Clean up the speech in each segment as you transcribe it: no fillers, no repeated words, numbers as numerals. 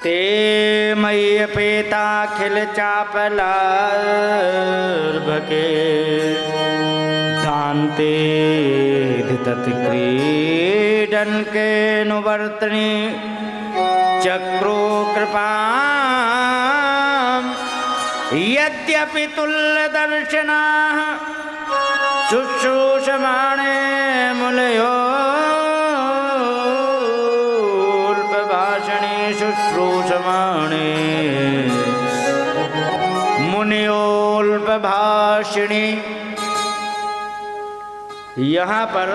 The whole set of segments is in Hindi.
ते मय्यपेताखिल चापलार्भके दान्ते धितत्क्रीडन् केऽनुवर्तनि चक्रो कृपाम् यद्यपि तुल्यदर्शनाः शुश्रूषमाणे मुनयोऽल्पभाषणे शुश्रूषमाणे मुनयोऽल्पभाषिणी। यहाँ पर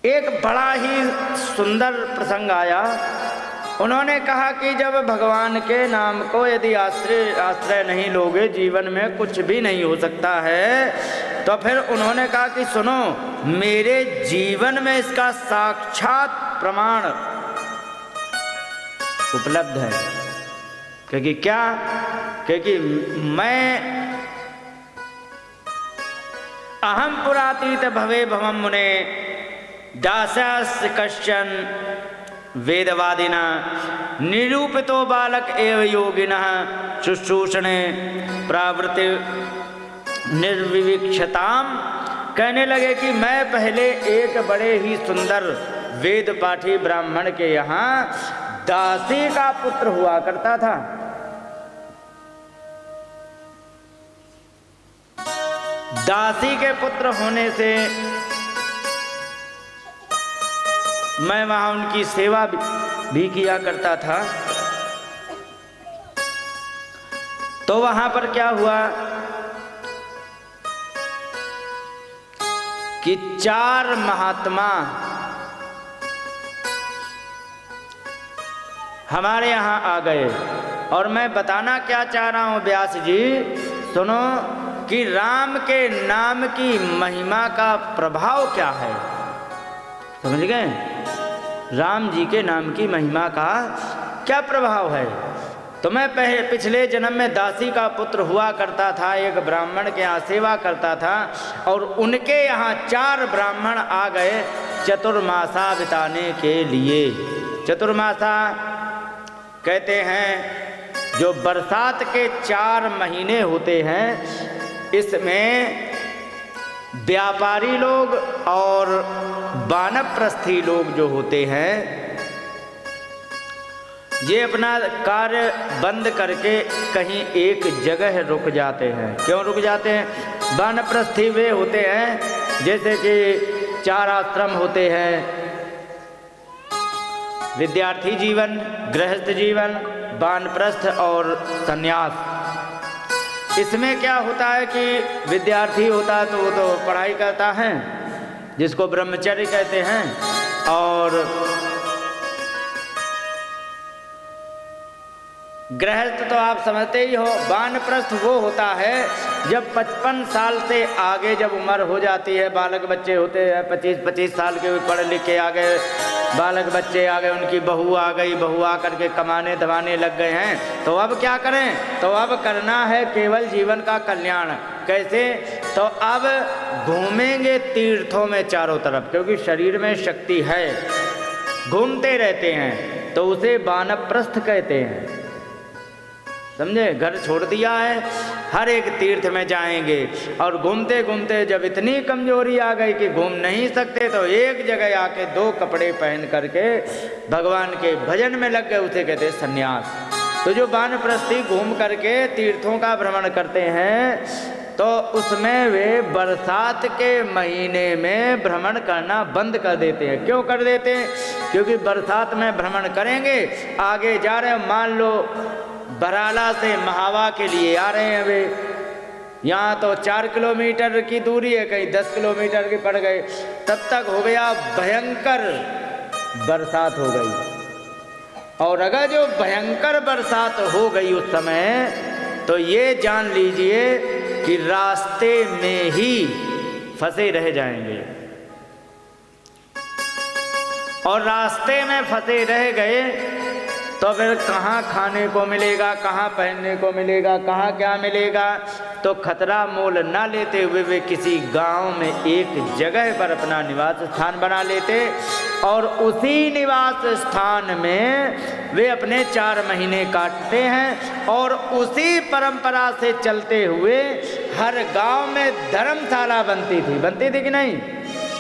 एक बड़ा ही सुंदर प्रसंग आया। उन्होंने कहा कि जब भगवान के नाम को यदि आश्रय नहीं लोगे जीवन में कुछ भी नहीं हो सकता है। तो फिर उन्होंने कहा कि सुनो, मेरे जीवन में इसका साक्षात प्रमाण उपलब्ध है। क्योंकि क्या, क्योंकि मैं अहम पुरातीत भवे भवम मुने दास्यास्य कश्चन वेदवादिना निरूपितो बालक एव योगिनः शुश्रूषणे प्रावृत्ति निर्विवक्षताम। कहने लगे कि मैं पहले एक बड़े ही सुंदर वेद पाठी ब्राह्मण के यहाँ दासी का पुत्र हुआ करता था। दासी के पुत्र होने से मैं वहां उनकी सेवा भी किया करता था। तो वहां पर क्या हुआ कि 4 महात्मा हमारे यहाँ आ गए। और मैं बताना क्या चाह रहा हूं व्यास जी, सुनो कि राम के नाम की महिमा का प्रभाव क्या है। समझ गए? राम जी के नाम की महिमा का क्या प्रभाव है। तो मैं पिछले जन्म में दासी का पुत्र हुआ करता था, एक ब्राह्मण के यहाँ सेवा करता था। और उनके यहाँ 4 ब्राह्मण आ गए चतुर्मासा बिताने के लिए। चतुर्मासा कहते हैं जो बरसात के 4 महीने होते हैं, इसमें व्यापारी लोग और वानप्रस्थी लोग जो होते हैं, ये अपना कार्य बंद करके कहीं एक जगह रुक जाते हैं। क्यों रुक जाते हैं? वानप्रस्थी वे होते हैं जैसे कि 4 आश्रम होते हैं, विद्यार्थी जीवन, गृहस्थ जीवन, वानप्रस्थ और सन्यास। इसमें क्या होता है कि विद्यार्थी होता है तो वो तो पढ़ाई करता है, जिसको ब्रह्मचर्य कहते हैं। और गृहस्थ तो आप समझते ही हो। वानप्रस्थ वो होता है जब 55 साल से आगे जब उम्र हो जाती है, बालक बच्चे होते हैं 25-25 साल के, पढ़े लिखे आ गए, बालक बच्चे आ गए, उनकी बहू आ गई, बहू आ करके कमाने धमाने लग गए हैं। तो अब क्या करें? तो अब करना है केवल जीवन का कल्याण। कैसे? तो अब घूमेंगे तीर्थों में चारों तरफ, क्योंकि शरीर में शक्ति है, घूमते रहते हैं, तो उसे वानप्रस्थ कहते हैं। समझे? घर छोड़ दिया है, हर एक तीर्थ में जाएंगे। और घूमते घूमते जब इतनी कमजोरी आ गई कि घूम नहीं सकते, तो एक जगह आके 2 कपड़े पहन करके भगवान के भजन में लग गए। उसे कहते हैं सन्यास। तो जो वानप्रस्थी घूम करके तीर्थों का भ्रमण करते हैं, तो उसमें वे बरसात के महीने में भ्रमण करना बंद कर देते हैं। क्यों कर देते हैं? क्योंकि बरसात में भ्रमण करेंगे, आगे जा रहे हैं, मान लो बराला से महावा के लिए आ रहे हैं वे, यहाँ तो 4 किलोमीटर की दूरी है, कहीं 10 किलोमीटर की पड़ गए, तब तक हो गया भयंकर बरसात हो गई। और अगर जो भयंकर बरसात हो गई उस समय, तो ये जान लीजिए कि रास्ते में ही फंसे रह जाएंगे। और रास्ते में फंसे रह गए तो फिर कहाँ खाने को मिलेगा, कहाँ पहनने को मिलेगा, कहाँ क्या मिलेगा। तो खतरा मोल ना लेते हुए वे किसी गांव में एक जगह पर अपना निवास स्थान बना लेते और उसी निवास स्थान में वे अपने 4 महीने काटते हैं। और उसी परंपरा से चलते हुए हर गांव में धर्मशाला बनती थी कि नहीं?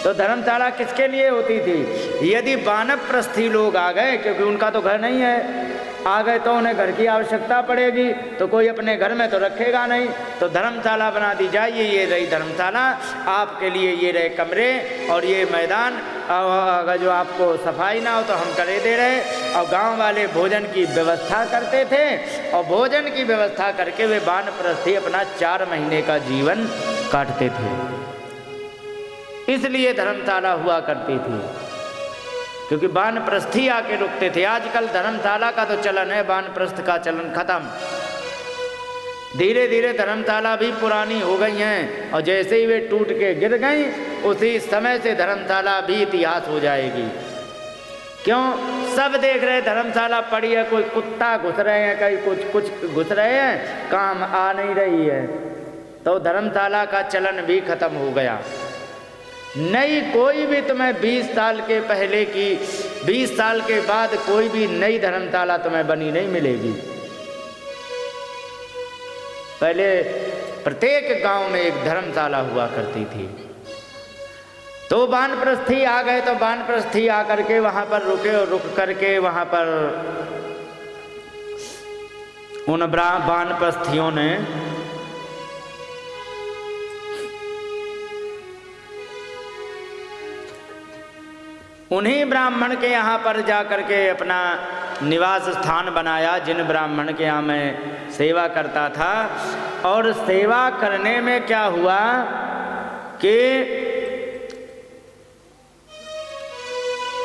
तो धर्मशाला किसके लिए होती थी? यदि वानप्रस्थी लोग आ गए, क्योंकि उनका तो घर नहीं है, आ गए तो उन्हें घर की आवश्यकता पड़ेगी, तो कोई अपने घर में तो रखेगा नहीं, तो धर्मशाला बना दी जाए। ये रही धर्मशाला, आपके लिए ये रहे कमरे और ये मैदान। अगर जो आपको सफाई ना हो तो हम करे दे रहे। और गांव वाले भोजन की व्यवस्था करते थे, और भोजन की व्यवस्था करके वे वानप्रस्थी अपना 4 महीने का जीवन काटते थे। इसलिए धर्मशाला हुआ करती थी, क्योंकि वानप्रस्थी आके रुकते थे। आजकल धर्मशाला का तो चलन है, वानप्रस्थ का चलन खत्म। धीरे धीरे धर्मशाला भी पुरानी हो गई हैं, और जैसे ही वे टूट के गिर गई, उसी समय से धर्मशाला भी इतिहास हो जाएगी। क्यों? सब देख रहे धर्मशाला पड़ी है, कोई कुत्ता घुस रहे हैं, कहीं कुछ घुस रहे हैं, काम आ नहीं रही है, तो धर्मशाला का चलन भी खत्म हो गया। नई कोई भी तुम्हें 20 साल के पहले की, 20 साल के बाद कोई भी नई धर्मशाला तुम्हें बनी नहीं मिलेगी। पहले प्रत्येक गांव में एक धर्मशाला हुआ करती थी। तो वानप्रस्थी आ गए, तो वानप्रस्थी आकर के वहां पर रुके, और रुक करके वहां पर उन वानप्रस्थियों ने उन्हीं ब्राह्मण के यहाँ पर जा कर के अपना निवास स्थान बनाया, जिन ब्राह्मण के यहाँ मैं सेवा करता था। और सेवा करने में क्या हुआ कि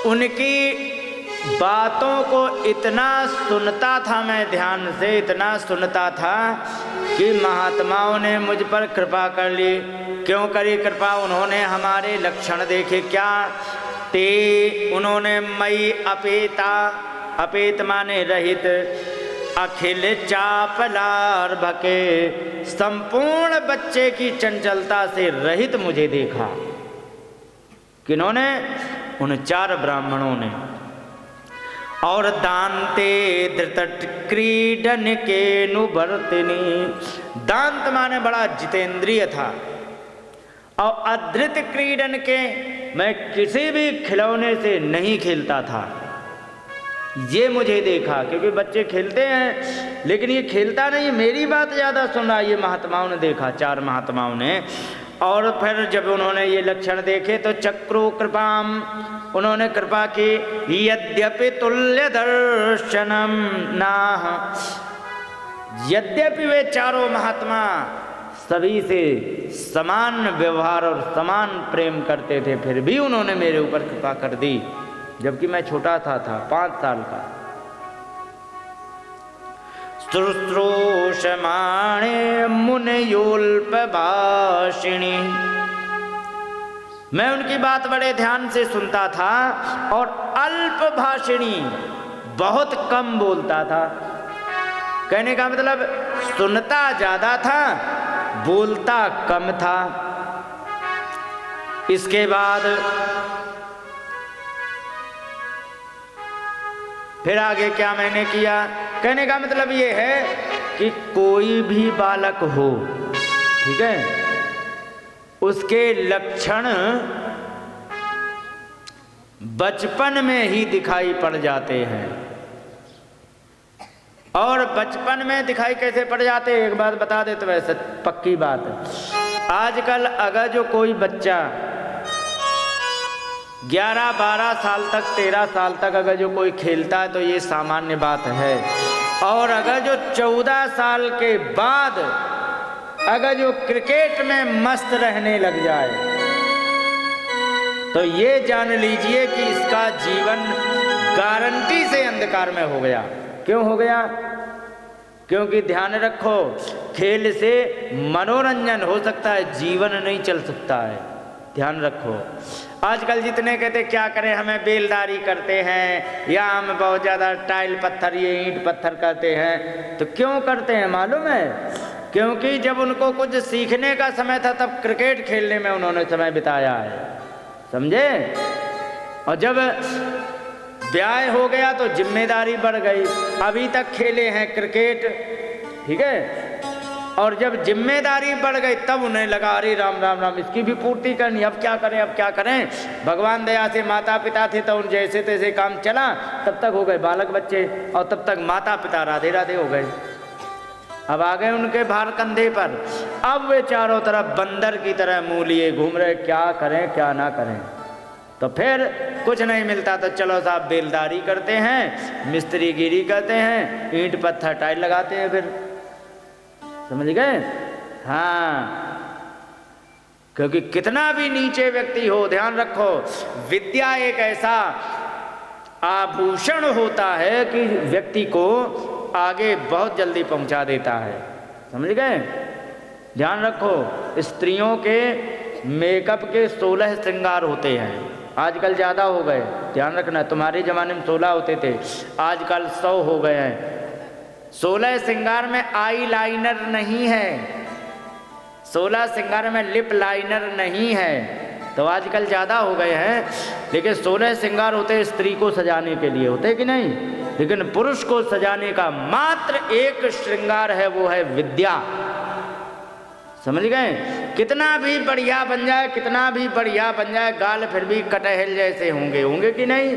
उनकी बातों को इतना सुनता था मैं, ध्यान से इतना सुनता था कि महात्माओं ने मुझ पर कृपा कर ली। क्यों करी कृपा? उन्होंने हमारे लक्षण देखे। क्या? ते उन्होंने मई अपेता, अपेत माने रहित, अखिल चापलार भके, संपूर्ण बच्चे की चंचलता से रहित मुझे देखा। किन्होंने? उन 4 ब्राह्मणों ने। और दांते धृत क्रीडन के नुवर्तिनी, दांत माने बड़ा जितेंद्रिय था, और अधृत क्रीडन के, मैं किसी भी खिलौने से नहीं खेलता था। ये मुझे देखा, क्योंकि बच्चे खेलते हैं लेकिन ये खेलता नहीं, मेरी बात ज़्यादा सुन रहा। ये महात्माओं ने देखा, 4 महात्माओं ने। और फिर जब उन्होंने ये लक्षण देखे तो चक्रो कृपाम, उन्होंने कृपा की। यद्यपि तुल्य दर्शनम नाह, यद्यपि वे 4 महात्मा सभी से समान व्यवहार और समान प्रेम करते थे, फिर भी उन्होंने मेरे ऊपर कृपा कर दी, जबकि मैं छोटा था 5 साल का। शुश्रूषमाणे मुनयोल्प भाषिणी, मैं उनकी बात बड़े ध्यान से सुनता था। और अल्प भाषिणी, बहुत कम बोलता था। कहने का मतलब सुनता ज्यादा था, बोलता कम था। इसके बाद फिर आगे क्या मैंने किया? कहने का मतलब ये है कि कोई भी बालक हो, ठीक है, उसके लक्षण बचपन में ही दिखाई पड़ जाते हैं। और बचपन में दिखाई कैसे पड़ जाते हैं? एक बात बता दे तो वैसे पक्की बात है। आजकल अगर जो कोई बच्चा 11-12 साल तक, 13 साल तक अगर जो कोई खेलता है तो ये सामान्य बात है। और अगर जो 14 साल के बाद अगर जो क्रिकेट में मस्त रहने लग जाए तो ये जान लीजिए कि इसका जीवन गारंटी से अंधकार में हो गया। क्यों हो गया? क्योंकि ध्यान रखो, खेल से मनोरंजन हो सकता है, जीवन नहीं चल सकता है। ध्यान रखो। आजकल जितने कहते क्या करें, हमें बेलदारी करते हैं या हम बहुत ज़्यादा टाइल पत्थर, ये ईंट पत्थर करते हैं, तो क्यों करते हैं मालूम है? क्योंकि जब उनको कुछ सीखने का समय था तब क्रिकेट खेलने में उन्होंने समय बिताया है, समझे? और जब ब्याह हो गया तो जिम्मेदारी बढ़ गई। अभी तक खेले हैं क्रिकेट, ठीक है, और जब जिम्मेदारी बढ़ गई तब उन्हें लगा अरे राम राम राम इसकी भी पूर्ति करनी, अब क्या करें अब क्या करें। भगवान दया से माता पिता थे तो उन जैसे तैसे काम चला, तब तक हो गए बालक बच्चे, और तब तक माता पिता राधे राधे हो गए। अब आ गए उनके भार कंधे पर, अब वे चारों तरफ बंदर की तरह मुँह लिए घूम रहे, क्या करें क्या ना करें। तो फिर कुछ नहीं मिलता तो चलो साहब बेलदारी करते हैं, मिस्त्री गिरी करते हैं, ईंट पत्थर टाइल लगाते हैं, फिर समझ गए। हाँ, क्योंकि कितना भी नीचे व्यक्ति हो, ध्यान रखो विद्या एक ऐसा आभूषण होता है कि व्यक्ति को आगे बहुत जल्दी पहुंचा देता है, समझ गए। ध्यान रखो स्त्रियों के मेकअप के 16 श्रृंगार होते हैं, आजकल ज़्यादा हो गए, ध्यान रखना। तुम्हारे ज़माने में 16 होते थे, आजकल 100 हो गए हैं। 16 श्रृंगार में आई लाइनर नहीं है, 16 श्रृंगार में लिप लाइनर नहीं है, तो आजकल ज़्यादा हो गए हैं। लेकिन 16 श्रृंगार होते स्त्री को सजाने के लिए, होते कि नहीं। लेकिन पुरुष को सजाने का मात्र एक श्रृंगार है, वो है विद्या, समझ गए। कितना भी बढ़िया बन जाए, कितना भी बढ़िया बन जाए, गाल फिर भी कटहल जैसे होंगे, होंगे कि नहीं,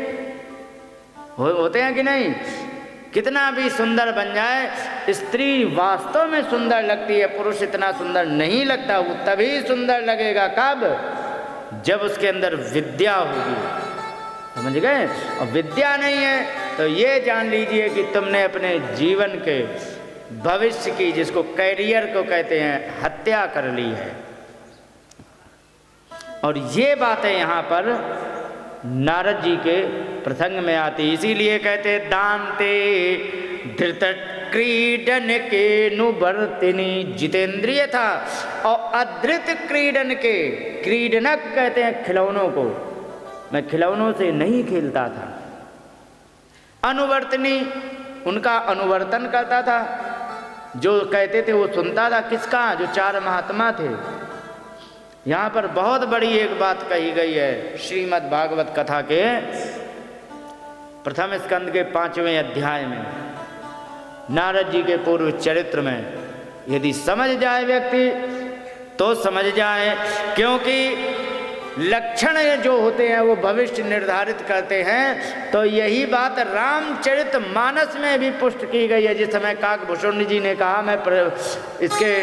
होते हैं कि नहीं। कितना भी सुंदर बन जाए, स्त्री वास्तव में सुंदर लगती है, पुरुष इतना सुंदर नहीं लगता। वो तभी सुंदर लगेगा कब, जब उसके अंदर विद्या होगी, समझ गए। और विद्या नहीं है तो ये जान लीजिए कि तुमने अपने जीवन के भविष्य की, जिसको कैरियर को कहते हैं, हत्या कर ली है। और ये बातें यहाँ पर नारद जी के प्रसंग में आती, इसीलिए कहते दान्ते धृत क्रीडन के नुवर्तिनी, जितेंद्रिय था और अधृत क्रीडन के, क्रीडनक कहते हैं खिलौनों को, मैं खिलौनों से नहीं खेलता था। अनुवर्तनी, उनका अनुवर्तन करता था, जो कहते थे वो सुनता था। किसका, जो 4 महात्मा थे। यहाँ पर बहुत बड़ी एक बात कही गई है श्रीमद् भागवत कथा के प्रथम स्कंद के 5वें अध्याय में, नारद जी के पूर्व चरित्र में। यदि समझ जाए व्यक्ति तो समझ जाए, क्योंकि लक्षण जो होते हैं वो भविष्य निर्धारित करते हैं। तो यही बात रामचरित मानस में भी पुष्ट की गई है। जिस समय काकभूषुंड जी ने कहा मैं इसके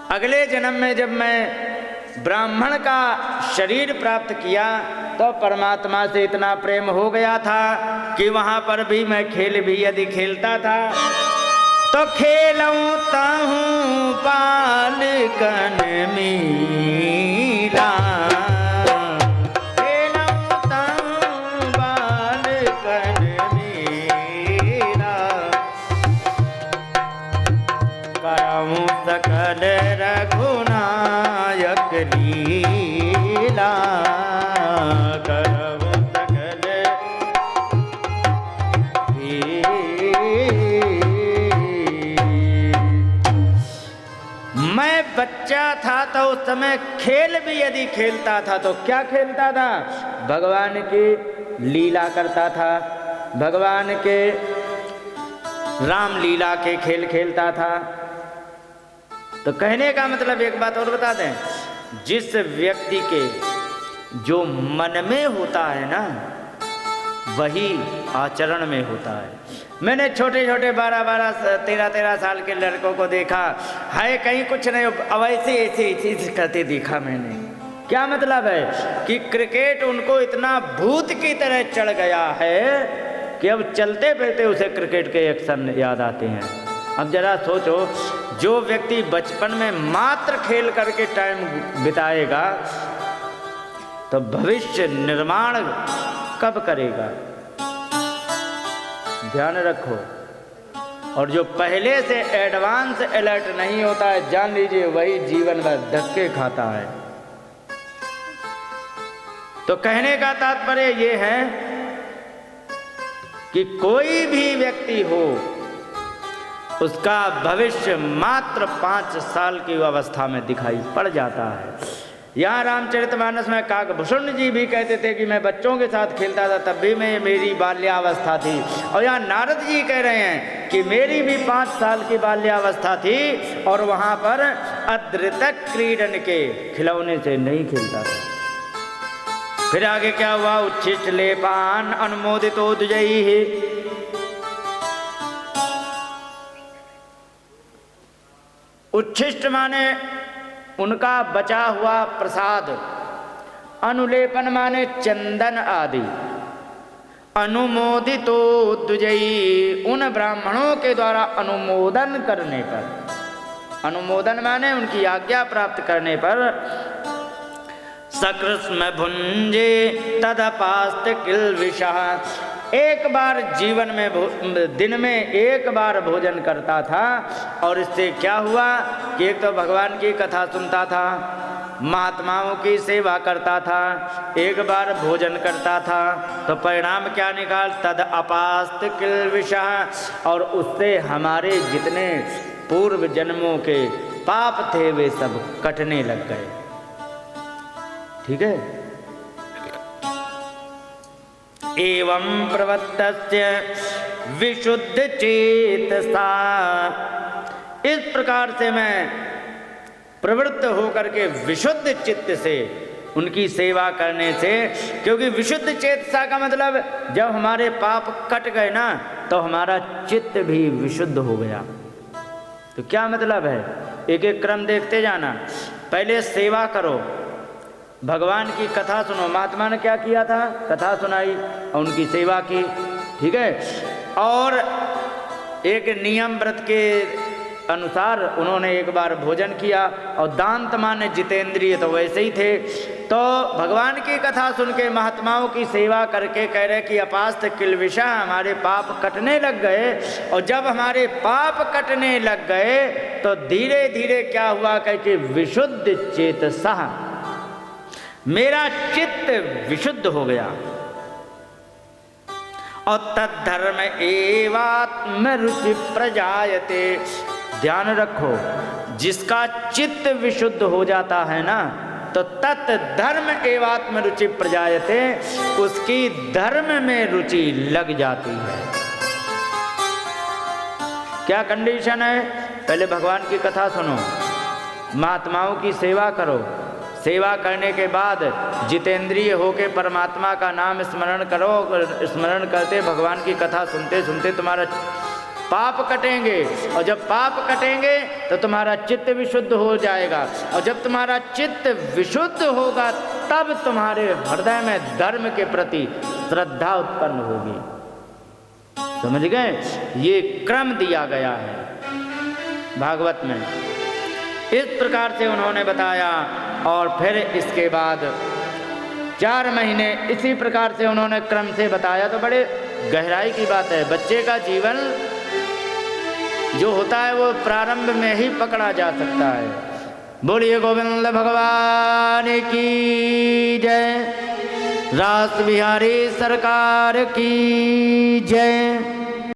अगले जन्म में जब मैं ब्राह्मण का शरीर प्राप्त किया तो परमात्मा से इतना प्रेम हो गया था कि वहाँ पर भी मैं खेल भी यदि खेलता था तो खेलूं ताहूं बालकन मीला, खेलूं ताहूं बालकन मीला, करऊं सकल रघुनायक लीला, करऊं सकल मैं बच्चा था तो उस समय खेल भी यदि खेलता था तो क्या खेलता था, भगवान की लीला करता था, भगवान के राम लीला के खेल खेलता था। तो कहने का मतलब एक बात और बता दें, जिस व्यक्ति के जो मन में होता है ना वही आचरण में होता है। मैंने छोटे छोटे 12-12 13-13 साल के लड़कों को देखा है, कहीं कुछ नहीं, अब ऐसे चीज करते देखा मैंने। क्या मतलब है कि क्रिकेट उनको इतना भूत की तरह चढ़ गया है कि अब चलते फिरते उसे क्रिकेट के एक्शन याद आते हैं। अब जरा सोचो, जो व्यक्ति बचपन में मात्र खेल करके टाइम बिताएगा तो भविष्य निर्माण कब करेगा, ध्यान रखो। और जो पहले से एडवांस अलर्ट नहीं होता है, जान लीजिए वही जीवन भर धक्के खाता है। तो कहने का तात्पर्य ये है कि कोई भी व्यक्ति हो उसका भविष्य मात्र 5 साल की अवस्था में दिखाई पड़ जाता है। यहाँ रामचरितमानस में काकभूषण जी भी कहते थे कि मैं बच्चों के साथ खेलता था, तब भी मैं मेरी बाल्यावस्था थी। और यहाँ नारद जी कह रहे हैं कि मेरी भी 5 साल की बाल्यावस्था थी और वहाँ पर अदृतक क्रीडन के खिलौने से नहीं खेलता था। फिर आगे क्या हुआ? उच्छिष्ट लेपान अनुमोदितो द्विजैहि। उच्छिष्ट माने उनका बचा हुआ प्रसाद, अनुलेपन माने चंदन आदि, अनुमोदितो द्विजैहि उन ब्राह्मणों के द्वारा अनुमोदन करने पर, अनुमोदन माने उनकी आज्ञा प्राप्त करने पर, सकृष्म भुंजे तदपास्त किल्बिषः, एक बार जीवन में दिन में एक बार भोजन करता था। और इससे क्या हुआ कि एक तो भगवान की कथा सुनता था, महात्माओं की सेवा करता था, एक बार भोजन करता था, तो परिणाम क्या निकाल? तद अपास्त किल्बिषः, और उससे हमारे जितने पूर्व जन्मों के पाप थे वे सब कटने लग गए। ठीक है। एवं प्रवत्तस्य विशुद्ध चेतसा, इस प्रकार से मैं प्रवृत्त होकर के विशुद्ध चित्त से उनकी सेवा करने से, क्योंकि विशुद्ध चेतसा का मतलब जब हमारे पाप कट गए ना तो हमारा चित्त भी विशुद्ध हो गया। तो क्या मतलब है? एक एक क्रम देखते जाना। पहले सेवा करो, भगवान की कथा सुनो। महात्मा ने क्या किया था? कथा सुनाई और उनकी सेवा की। ठीक है। और एक नियम व्रत के अनुसार उन्होंने एक बार भोजन किया। और दांत माने जितेंद्रिय, तो वैसे ही थे। तो भगवान की कथा सुन के महात्माओं की सेवा करके कह रहे कि अपास्त किल्बिषः, हमारे पाप कटने लग गए। और जब हमारे पाप कटने लग गए तो धीरे धीरे क्या हुआ? कह के विशुद्ध चेतसः, मेरा चित्त विशुद्ध हो गया। और तद्धर्म एवात्म रुचि प्रजायते, ध्यान रखो, जिसका चित्त विशुद्ध हो जाता है ना तो तत् धर्म एवात्म रुचि प्रजायते, उसकी धर्म में रुचि लग जाती है। क्या कंडीशन है? पहले भगवान की कथा सुनो, महात्माओं की सेवा करो, सेवा करने के बाद जितेंद्रिय होके परमात्मा का नाम स्मरण करो। स्मरण करते भगवान की कथा सुनते सुनते तुम्हारा पाप कटेंगे। और जब पाप कटेंगे तो तुम्हारा चित्त विशुद्ध हो जाएगा। और जब तुम्हारा चित्त विशुद्ध होगा तब तुम्हारे हृदय में धर्म के प्रति श्रद्धा उत्पन्न होगी। समझ गए? ये क्रम दिया गया है भागवत में। इस प्रकार से उन्होंने बताया। और फिर इसके बाद 4 महीने इसी प्रकार से उन्होंने क्रम से बताया। तो बड़े गहराई की बात है। बच्चे का जीवन जो होता है वो प्रारंभ में ही पकड़ा जा सकता है। बोलिए गोविंद भगवान की जय, रास बिहारी सरकार की जय।